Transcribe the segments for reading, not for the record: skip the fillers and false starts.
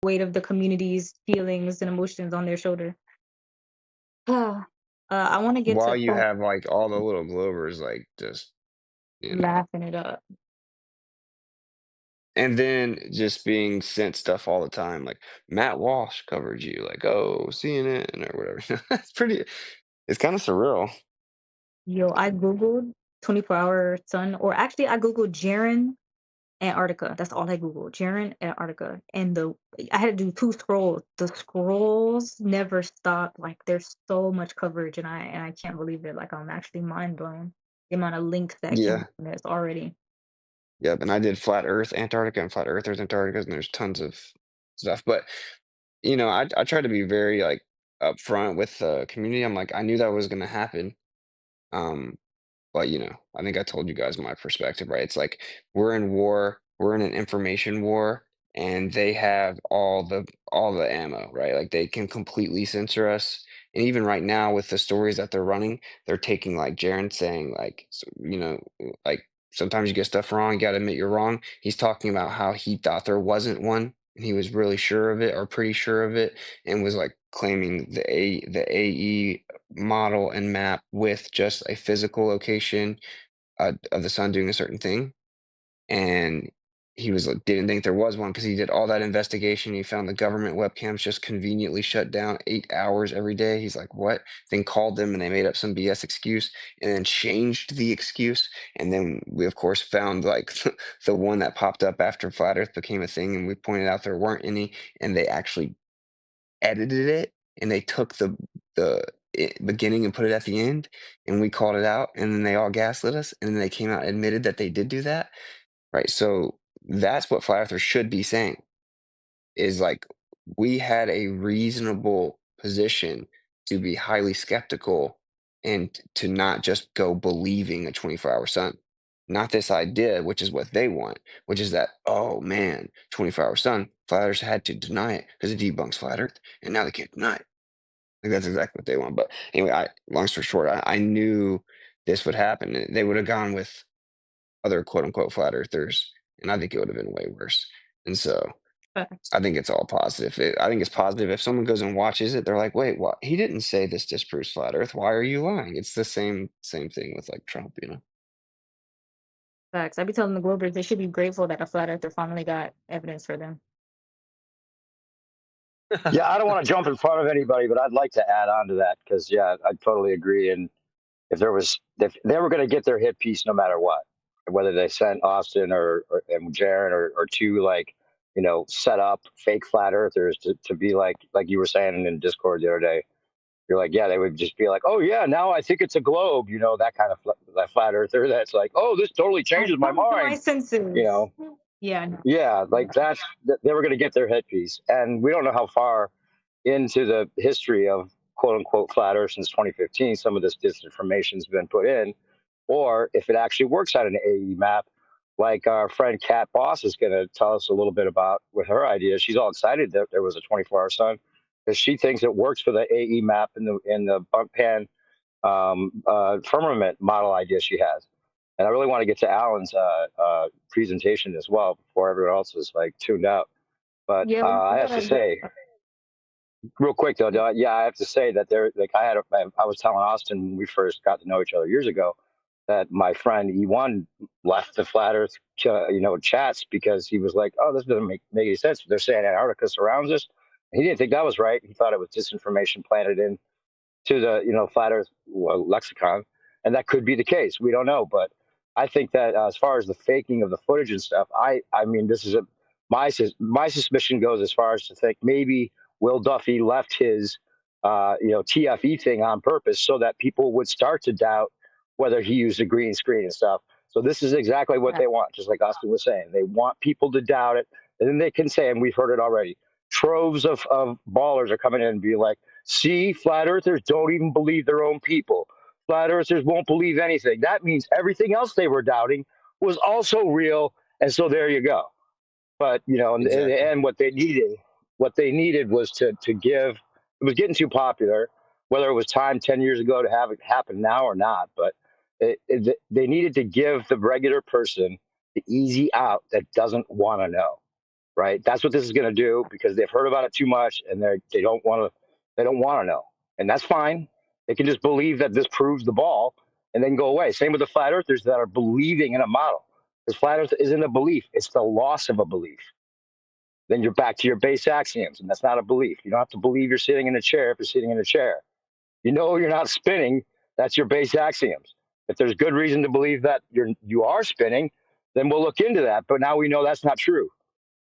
weight of the community's feelings and emotions on their shoulder. I want to get While to you have, like, all the little Glovers, like, just, you know, laughing it up. and then just being sent stuff all the time, like, Matt Walsh covered you, like, "Oh, CNN," or whatever. It's kinda surreal. Yo, I Googled 24-hour sun, or actually I Googled Jaren Antarctica. That's all I Googled. Jaren Antarctica. And I had to do two scrolls. The scrolls never stop. Like there's so much coverage and I can't believe it. Like I'm actually mind blown. The amount of links that came Yeah. from this already. Yep, and I did Flat Earth Antarctica and Flat Earthers Antarctica, and there's tons of stuff, but, I try to be very, like, upfront with the community. I'm like, I knew that was gonna happen, um but, I think I told you guys my perspective, right? It's like we're in war, we're in an information war, and they have all the ammo, right? Like they can completely censor us. And even right now with the stories that they're running, they're taking like Jaron saying like like sometimes you get stuff wrong, you gotta admit you're wrong. He's talking about how he thought there wasn't one and he was really sure of it or pretty sure of it and was like claiming the AE model and map with just a physical location of the sun doing a certain thing. And he was like, didn't think there was one because he did all that investigation. He found the government webcams just conveniently shut down 8 hours every day. He's like, what? Then called them and they made up some BS excuse and then changed the excuse. And then we, of course, found like the one that popped up after Flat Earth became a thing. And we pointed out there weren't any. And they actually edited it and they took the beginning and put it at the end, and we called it out, and then they all gaslit us, and then they came out and admitted that they did do that, right? So that's what flat earthers should be saying is like we had a reasonable position to be highly skeptical and to not just go believing a 24-hour sun. Not this idea, which is what they want, which is that, oh man, 24-hour sun, flat earthers had to deny it because it debunks flat earth, and now they can't deny it. Like that's exactly what they want. But anyway, long story short, I knew this would happen. They would have gone with other quote unquote flat earthers, and I think it would have been way worse. And so Facts. I think it's all positive. I think it's positive. If someone goes and watches it, they're like, "Wait, what? He didn't say this disproves flat Earth. Why are you lying?" It's the same thing with like Trump. Facts. I be telling the Globers they should be grateful that a flat earther finally got evidence for them. Yeah, I don't want to jump in front of anybody, but I'd like to add on to that because yeah, I totally agree. And if they were going to get their hit piece no matter what, whether they sent Austin or and Jaron or two like set up fake flat earthers to be like you were saying in Discord the other day. You're like, yeah, they would just be like, oh yeah, now I think it's a globe, that kind of that flat earther that's like, oh, this totally I've changes my come to my mind, you senses. know. Yeah, no. Yeah, like they were going to get their headpiece, and we don't know how far into the history of quote unquote flat Earth since 2015 some of this disinformation's been put in, or if it actually works on an AE map, like our friend Kat Boss is going to tell us a little bit about with her idea. She's all excited that there was a 24-hour sun because she thinks it works for the AE map in the bunk pan firmament model idea she has. And I really want to get to Alan's presentation as well before everyone else is like tuned out. But Yeah, we I have to gotta get say, real quick though, yeah, I have to say that like I was telling Austin when we first got to know each other years ago that my friend E1 left the flat Earth, chats because he was like, oh, this doesn't make any sense. They're saying Antarctica surrounds us. He didn't think that was right. He thought it was disinformation planted in to the flat Earth lexicon, and that could be the case. We don't know, but I think that as far as the faking of the footage and stuff, I mean this is my suspicion goes as far as to think maybe Will Duffy left his TFE thing on purpose so that people would start to doubt whether he used a green screen and stuff. So this is exactly what that. they want, just like Austin was saying. They want people to doubt it, and then they can say, and we've heard it already. Troves of ballers are coming in and be like, see, flat earthers don't even believe their own people. Flat earthers won't believe anything. That means everything else they were doubting was also real. And so there you go. But in the Exactly. end, what they needed was to give. It was getting too popular. Whether it was time 10 years ago to have it happen now or not, but they needed to give the regular person the easy out that doesn't want to know. right? That's what this is going to do because they've heard about it too much and they don't want to know, and that's fine. They can just believe that this proves the ball and then go away. Same with the flat earthers that are believing in a model. Because flat earth isn't a belief; it's the loss of a belief. Then you're back to your base axioms, and that's not a belief. You don't have to believe you're sitting in a chair if you're sitting in a chair. You know you're not spinning. That's your base axioms. If there's good reason to believe that you are spinning, then we'll look into that. But now we know that's not true.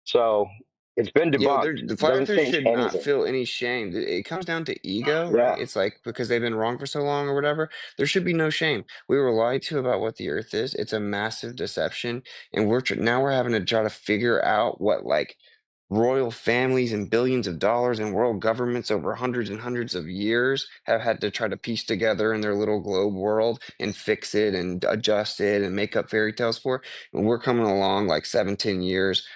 So it's been Yo, debunked. the It flat doesn't earthers change should not anything. feel any shame. It comes down to ego, right? Yeah. It's like because they've been wrong for so long or whatever. There should be no shame. We were lied to about what the earth is. It's a massive deception, and now we're having to try to figure out what like royal families and billions of dollars and world governments over hundreds and hundreds of years have had to try to piece together in their little globe world and fix it and adjust it and make up fairy tales for. And we're coming along like 17 years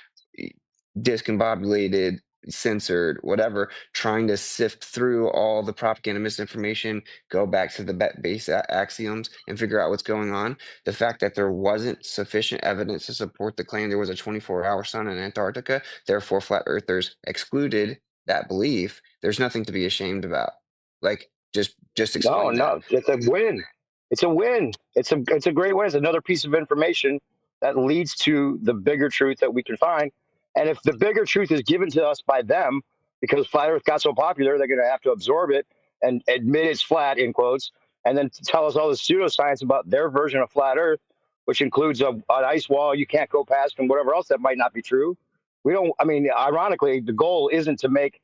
discombobulated, censored, whatever, trying to sift through all the propaganda misinformation, go back to the base axioms and figure out what's going on. The fact that there wasn't sufficient evidence to support the claim there was a 24-hour sun in Antarctica, therefore flat earthers excluded that belief, there's nothing to be ashamed about. Like, just No, explain that. no, it's a win. It's a win. It's a great win. It's another piece of information that leads to the bigger truth that we can find. And if the bigger truth is given to us by them, because flat Earth got so popular, they're going to have to absorb it and admit it's flat in quotes, and then tell us all the pseudoscience about their version of flat Earth, which includes an ice wall you can't go past and whatever else that might not be true. We don't. I mean, ironically, the goal isn't to make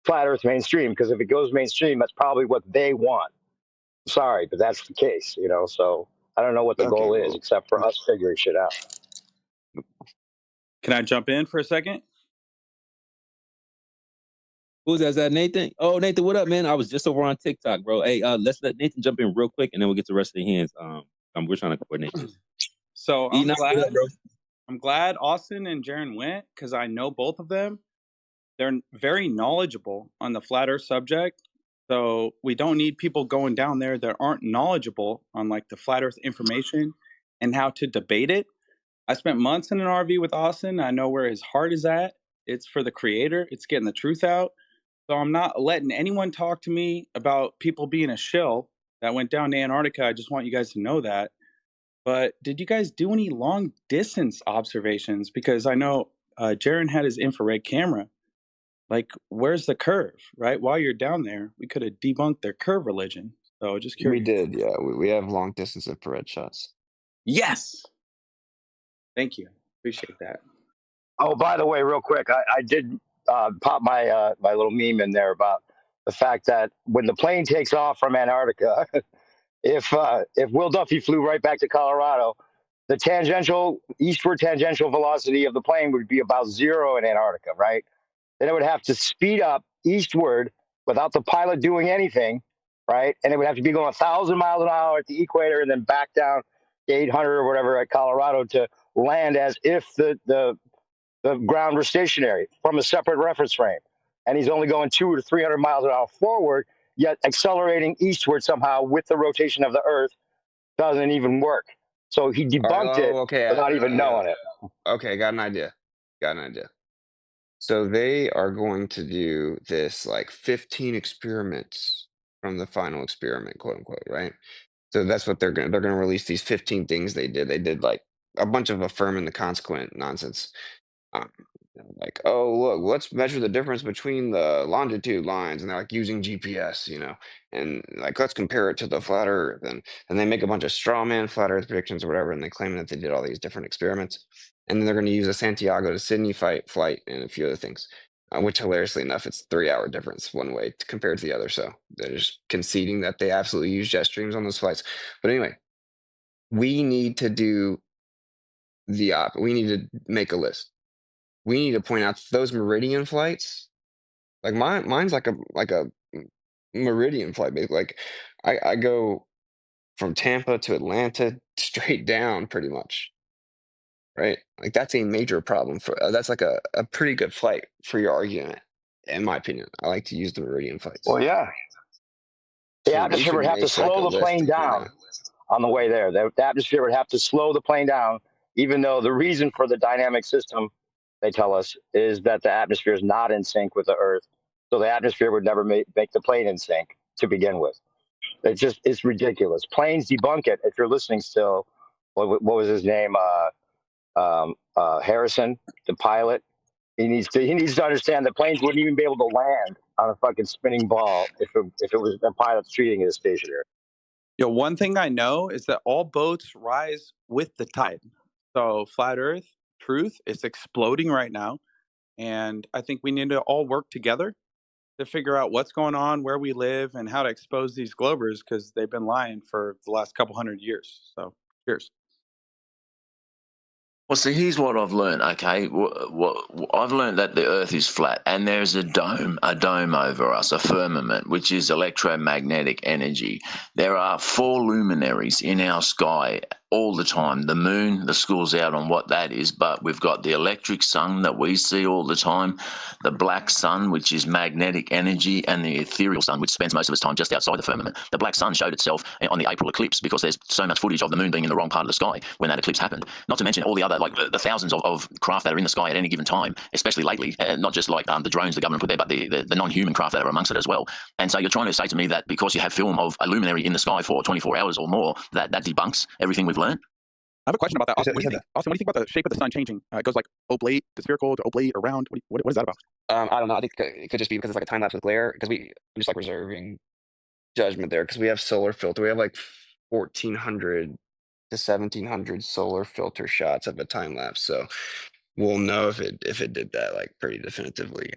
flat Earth mainstream because if it goes mainstream, that's probably what they want. Sorry, but that's the case, So I don't know what the Okay, goal is well, except for us figuring shit out. Can I jump in for a second? Who's that? Is that Nathan? Oh, Nathan, what up, man? I was just over on TikTok, bro. Hey, let's let Nathan jump in real quick, and then we'll get to the rest of the hands. We're trying to coordinate this. So Enoch, what up, bro? I'm glad Austin and Jaron went because I know both of them. They're very knowledgeable on the flat Earth subject. So we don't need people going down there that aren't knowledgeable on like the flat Earth information and how to debate it. I spent months in an RV with Austin. I know where his heart is at. It's for the creator. It's getting the truth out. So I'm not letting anyone talk to me about people being a shill that went down to Antarctica. I just want you guys to know that. But did you guys do any long distance observations? Because I know Jaron had his infrared camera. Like, where's the curve, right? While you're down there, we could have debunked their curve religion. So just we curious. did, yeah. We have long distance infrared shots. Yes. Thank you. Appreciate that. Oh, by the way, real quick, I did pop my my little meme in there about the fact that when the plane takes off from Antarctica, if Will Duffy flew right back to Colorado, the eastward tangential velocity of the plane would be about 0 in Antarctica, right? Then it would have to speed up eastward without the pilot doing anything, right? And it would have to be going 1,000 miles an hour at the equator and then back down to 800 or whatever at Colorado to land as if the ground were stationary from a separate reference frame. And he's only going 200 to 300 miles an hour forward, yet accelerating eastward somehow with the rotation of the Earth doesn't even work. So he All right, debunked it oh, okay. without even knowing it. Okay, got an idea. Got an idea. So they are going to do this like 15 experiments from the final experiment, quote unquote, right? So that's what they're gonna release these 15 things they did. They did like a bunch of affirming the consequent nonsense. Um, like, oh, look, let's measure the difference between the longitude lines, and they're like using GPS, and like let's compare it to the flat Earth, and they make a bunch of straw man flat Earth predictions or whatever, and they claim that they did all these different experiments, and then they're going to use a Santiago to Sydney flight and a few other things, which hilariously enough, it's 3 hour difference one way compared to the other, so they're just conceding that they absolutely use jet streams on those flights. But anyway, we need to do we need to make a list. We need to point out those meridian flights. Like mine's like a meridian flight, basically. Like I go from Tampa to Atlanta straight down, pretty much, right? Like that's a major problem for that's like a pretty good flight for your argument, in my opinion. I like to use the meridian flights. Well, yeah. The So we atmosphere should would have to make like a slow the list plane to point down out. on the way there. The atmosphere would have to slow the plane down, even though the reason for the dynamic system they tell us, is that the atmosphere is not in sync with the Earth. So the atmosphere would never make the plane in sync to begin with. It's ridiculous. Planes debunk it. If you're listening still, what was his name? Harrison, the pilot. He needs to understand that planes wouldn't even be able to land on a fucking spinning ball if it was a pilot's treating it as stationary. One thing I know is that all boats rise with the tide. So flat Earth, truth, it's exploding right now, and I think we need to all work together to figure out what's going on, where we live, and how to expose these globers because they've been lying for the last couple hundred years. So, cheers. Well, see, here's what I've learned. Okay, I've learned that the Earth is flat, and there's a dome over us, a firmament, which is electromagnetic energy. There are 4 luminaries in our sky all the time. The moon, the school's out on what that is, but we've got the electric sun that we see all the time, the black sun, which is magnetic energy, and the ethereal sun, which spends most of its time just outside the firmament. The black sun showed itself on the April eclipse because there's so much footage of the moon being in the wrong part of the sky when that eclipse happened. Not to mention all the other, like the thousands of craft that are in the sky at any given time, especially lately, not just like the drones the government put there, but the non-human craft that are amongst it as well. And so you're trying to say to me that because you have film of a luminary in the sky for 24 hours or more, that debunks everything we've learned? I have a question about that. Who Austin, said, what do you think? Austin, what do you think about the shape of the sun changing? It goes like oblate to spherical to oblate or round. What is that about? I don't know. I think it could just be because it's like a time lapse with glare. Because I'm just like reserving judgment there because we have solar filter. We have like 1,400 to 1,700 solar filter shots of a time lapse. So we'll know if it did that like pretty definitively.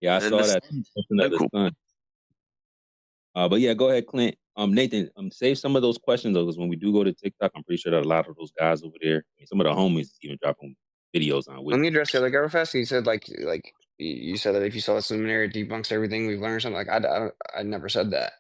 Yeah, I And saw the that sun's question of the local. sun. But yeah, go ahead, Clint. Nathan, save some of those questions though, because when we do go to TikTok, I'm pretty sure that a lot of those guys over there, I mean, some of the homies even dropping videos on Let Witsit. me address the other guy real fast. You said you said that if you saw this luminary, it debunks everything we've learned or something. Like I never said that.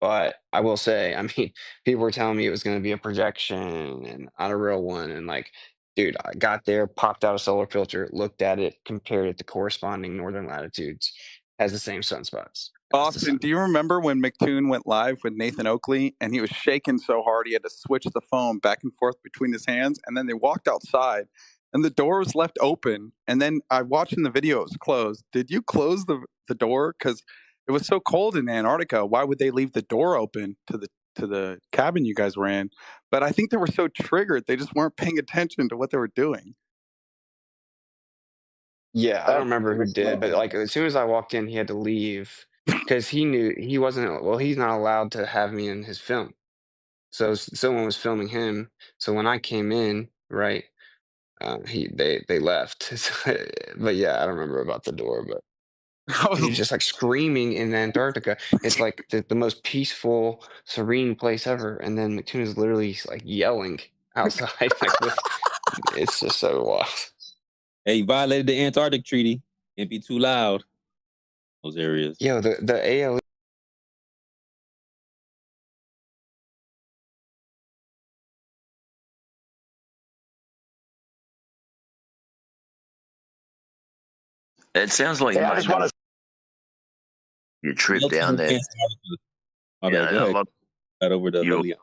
But I will say, I mean, people were telling me it was going to be a projection and not a real one. And like, dude, I got there, popped out a solar filter, looked at it, compared it to corresponding northern latitudes, has the same sunspots as the Austin, sun. do you remember when McToon went live with Nathan Oakley and he was shaking so hard he had to switch the phone back and forth between his hands? And then they walked outside and the door was left open. And then I watched in the video, it was closed. Did you close the door? Because it was so cold in Antarctica. Why would they leave the door open to the cabin you guys were in? But I think they were so triggered, they just weren't paying attention to what they were doing. Yeah, I don't remember who That's did, but like as soon as I walked in, he had to leave because he knew he wasn't, well, he's not allowed to have me in his film. So someone was filming him. So when I came in, right, they left. But yeah, I don't remember about the door, but I was he's just like screaming in Antarctica. It's like the most peaceful, serene place ever. And then McToon is literally like yelling outside, like with it's just so wild. Hey, you violated the Antarctic Treaty. Can't be too loud. Those areas. Yo, the ALE. It sounds like I just want to. your trip down there. My bad. Go ahead. Right over to Lily.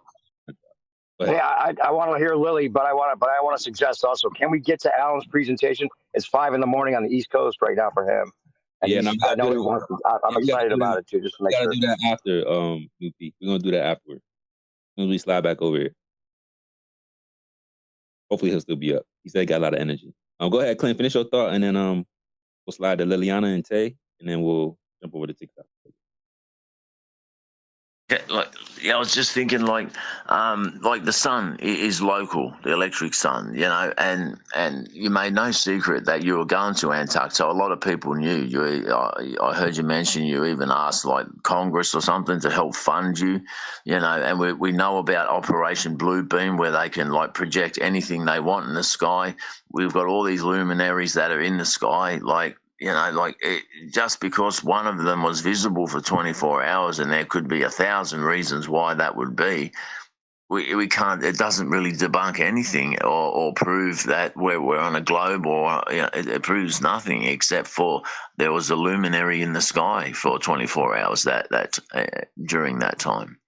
Hey, I want to hear Lily, but I want to suggest also. Can we get to Alan's presentation? It's 5 in the morning on the East Coast right now for him, and Yeah, I know he wants. I'm excited about it too, just to make sure. We gotta do that after. UP. We're gonna do that afterward. When we slide back over here. Hopefully he'll still be up. He said he got a lot of energy. Go ahead, Clint. Finish your thought, and then we'll slide to Liliana and Tay, and then we'll jump over to TikTok. Yeah, I was just thinking like the sun is local, the electric sun, and you made no secret that you were going to Antarctica. So a lot of people knew you. I heard you mention you even asked like Congress or something to help fund you, and we know about Operation Blue Beam where they can like project anything they want in the sky. We've got all these luminaries that are in the sky, just because one of them was visible for 24 hours and there could be 1,000 reasons why that would be, we can't, it doesn't really debunk anything or prove that we're on a globe or, it proves nothing except for there was a luminary in the sky for 24 hours during that time.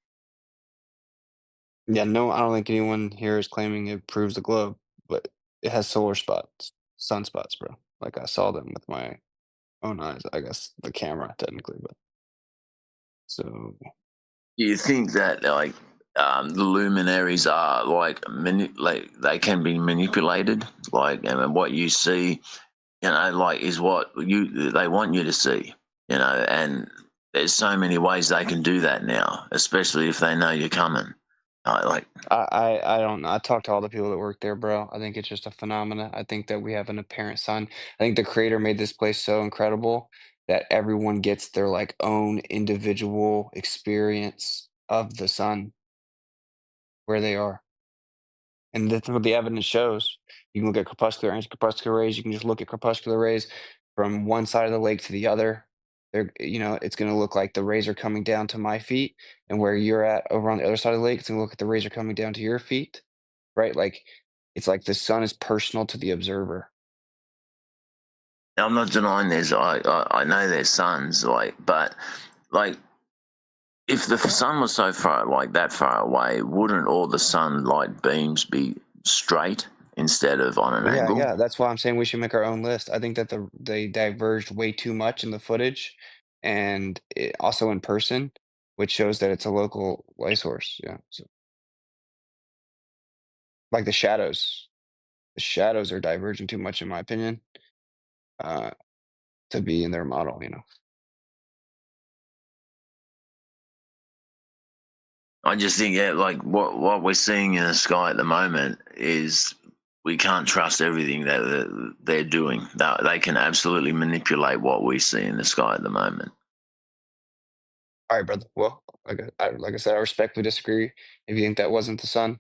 Yeah, no, I don't think anyone here is claiming it proves the globe, but it has solar spots, sunspots, bro. Like I saw them with my own eyes. I guess the camera technically, but so Do you think that like the luminaries are like they can be manipulated? Like, and what you see, like is what they want you to see. And there's so many ways they can do that now, especially if they know you're coming. Like, I don't know. I talked to all the people that work there, bro. I think it's just a phenomena. I think that we have an apparent sun. I think the creator made this place so incredible that everyone gets their like own individual experience of the sun where they are. And that's what the evidence shows. You can look at crepuscular and anti-crepuscular rays. You can just look at crepuscular rays from one side of the lake to the other. It's going to look like the rays are coming down to my feet, and where you're at over on the other side of the lake, it's going to look like the rays are coming down to your feet, right? Like it's like the sun is personal to the observer. I'm not denying I know there's suns, but like if the sun was so far like that far away, wouldn't all the sunlight beams be straight instead of on an Yeah, angle? yeah. That's why I'm saying we should make our own list. I think that they diverged way too much in the footage, and also in person, which shows that it's a local light source. Yeah. So, like the shadows are diverging too much, in my opinion, uh, to be in their model. I just think, yeah, like what we're seeing in the sky at the moment is we can't trust everything that they're doing. They can absolutely manipulate what we see in the sky at the moment. All right, brother. Well, like I said, I respectfully disagree if you think that wasn't the sun,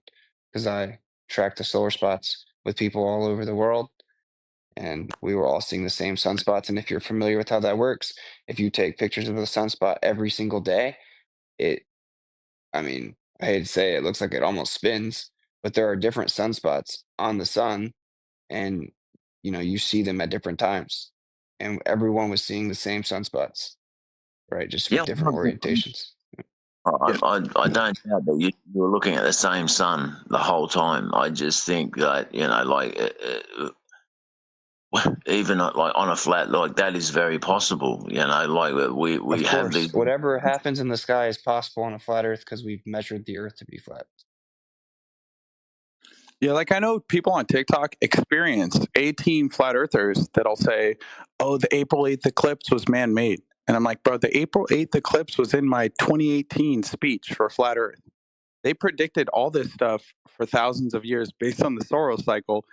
because I tracked the solar spots with people all over the world, and we were all seeing the same sunspots. And if you're familiar with how that works, if you take pictures of the sunspot every single day, it, I mean, I hate to say it, it looks like it almost spins, but there are different sunspots on the sun, and you see them at different times, and everyone was seeing the same sunspots, right? Just with Yeah, different orientations. Yeah. I don't doubt that you were looking at the same sun the whole time. I just think that even like on a flat like that is very possible. Like we Of have course, these. whatever happens in the sky is possible on a flat Earth because we've measured the Earth to be flat. Yeah, like I know people on TikTok experience 18 flat earthers that'll say, "Oh, the April 8th eclipse was man-made." And I'm like, "Bro, the April 8th eclipse was in my 2018 speech for flat earth." They predicted all this stuff for thousands of years based on the solar cycle,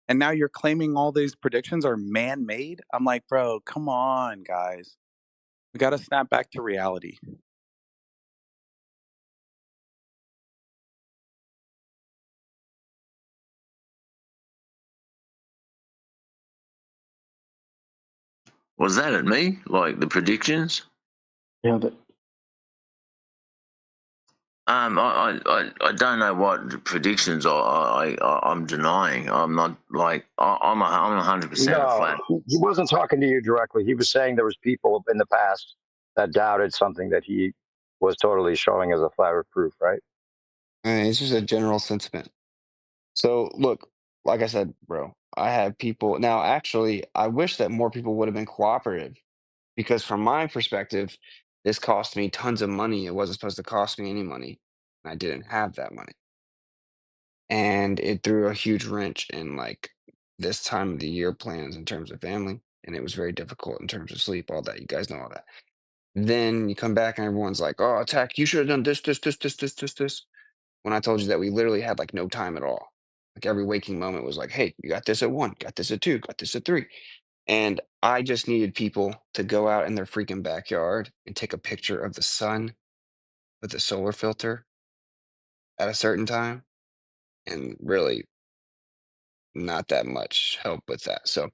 and now you're claiming all these predictions are man-made? I'm like, "Bro, come on, guys. We got to snap back to reality." Was that at me? Like the predictions? Yeah, but I don't know what the predictions I'm denying. I'm not like I'm 100% a no, flat. he wasn't talking to you directly. He was saying there was people in the past that doubted something that he was totally showing as a flat earth proof, right? And it's just a general sentiment. So, look, like I said, bro, I have people now. Actually, I wish that more people would have been cooperative because, from my perspective, this cost me tons of money. It wasn't supposed to cost me any money, and I didn't have that money. And it threw a huge wrench in like this time of the year plans in terms of family. And it was very difficult in terms of sleep, all that. You guys know all that. Then you come back and everyone's like, "Oh, attack, you should have done this, this, this, this, this, this, this." When I told you that we literally had like no time at all. Like every waking moment was like, "Hey, you got this at 1, got this at 2, got this at 3." And I just needed people to go out in their freaking backyard and take a picture of the sun with a solar filter at a certain time. And really not that much help with that. So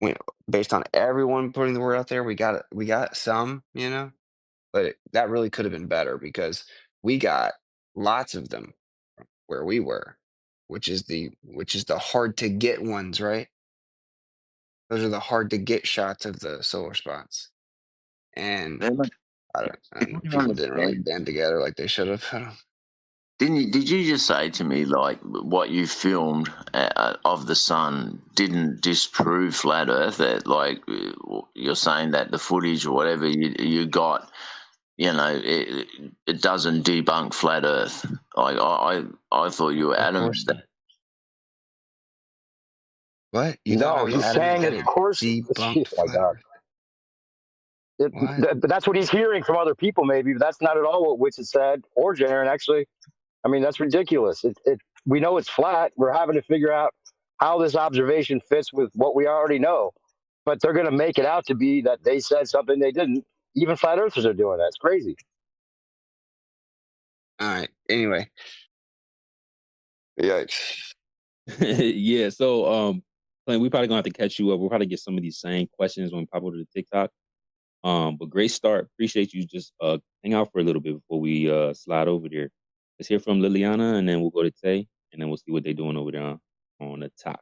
when based on everyone putting the word out there, we got some, but that really could have been better because we got lots of them where we were, which is the hard to get ones, right? Those are the hard to get shots of the solar spots. And They're like, I don't, people and don't people didn't really understand. band together like they should have. Did you just say to me like what you filmed of the sun didn't disprove flat Earth? That like you're saying that the footage or whatever you got, it doesn't debunk flat Earth. Like I thought you were Of adamant course that. not. What? You thought I No, was he's adamant saying, that of it course. debunked Oh my flat God. Earth? What? But that's what he's hearing from other people, maybe. But that's not at all what Witsit said, or Jaron, actually. I mean, that's ridiculous. We know it's flat. We're having to figure out how this observation fits with what we already know. But they're going to make it out to be that they said something they didn't. Even flat earthers are doing that. It's crazy. All right. Anyway. Yikes. Yeah. So, Clint, we probably gonna have to catch you up. We'll probably get some of these same questions when we pop over to TikTok. But great start. Appreciate you. Just hang out for a little bit before we slide over there. Let's hear from Liliana, and then we'll go to Tay, and then we'll see what they're doing over there on the top.